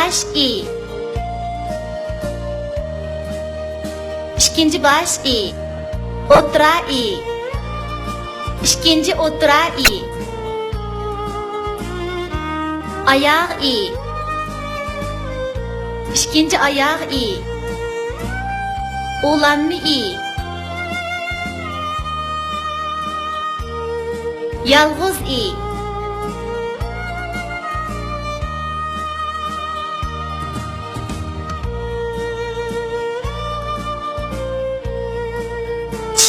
baş i. İkinci baş i. O'tira i. İkinci o'tira i. Ayaq i. İkinci ayaq i. Ulanma i. Yalğız i.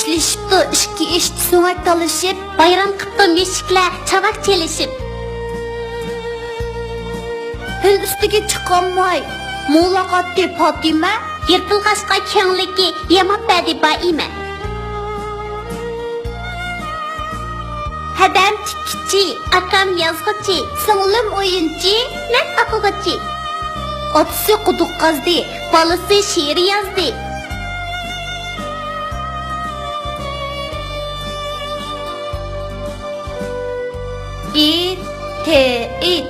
Tişlişipti, ikki eşit so'ngak talışıp, bayram qıptı meşikler, çavak çelişip. Hil üstüge çıkanmay, mulaqatdi Fatima, Yırtılğaçqa kengliki, yamap bədi baime. Hadam tikkici, akam yazgıcı, singlim oyuncu, men okuğucu. atısı quduq qazdi, Balısı şiir yazdı. it, te, it,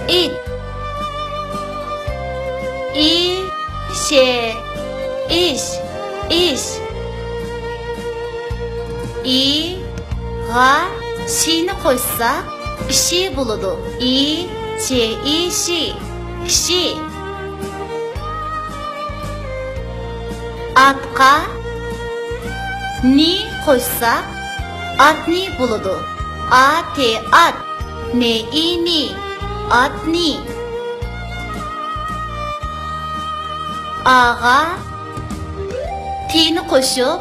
it. İ, şe, iş, iş. İ, ga, şi'ni qo'shsak, ishi bo'ladi. İ, şe, işi, ishi. Atqa, ni qo'shsak, atni bo'ladi. A, te, at. Ne, ini, atni. Ağa, t'ni qo'shib,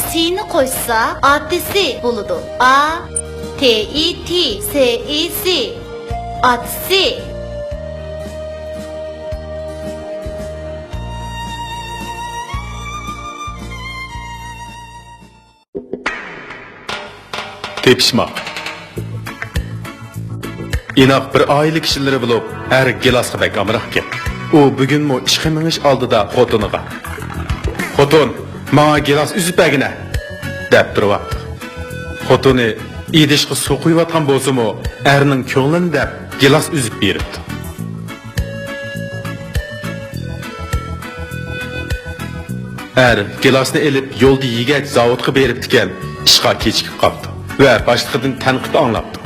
si'ni qo'shsa, atisi bo'ladi. A, t, i, t, s, i, si, atisi. Tepişma. İnaq bir aile kişileri bulup, her gilasqa bek amraq gep. O bugün mu işqi minish oldida xotiniga. Xotin, "Manga gilas üzüp begine" deb turibdi. Xotini idishqa suv quyayotgan bo'lsa-mu, erning ko'nglini deb gilas üzüp beribdi. Er gilasni elib yo'lda yigach zavodga beribdikan, ishqa kechikib qoldi va boshlig'idan tanqid anglabdi.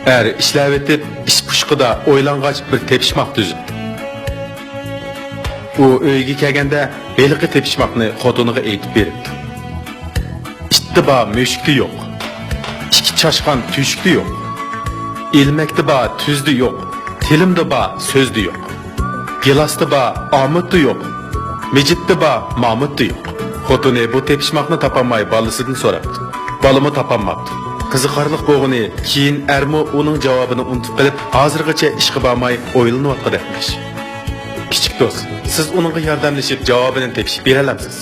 Er ishlab etib, ish pushqida o'ylang'ach bir tepishmoq tuzibdi. U uyga kelganda beliqi tepishmoqni xotiniga aytib beribdi. Ittiba mushukli yo'q. Ikki chashqan tushukli yo'q. Ilmakda ba tuzdi yo'q. Tilimda ba so'zdi yo'q. Gilasda ba omidda yo'q. Mejitda ba mamudda yo'q. Xotini bu tepishmoqni topolmay bolasidan so'rabdi. Balımı tapamabdı. Qiziqarlıq bo'g'ini keyin ermo uning javobini unutib qilib, hozirgacha ishga bormay o'ylanayotgan etmish. Kichik do'st, siz uningga yordamlashib javobini tepishib bera olamsiz.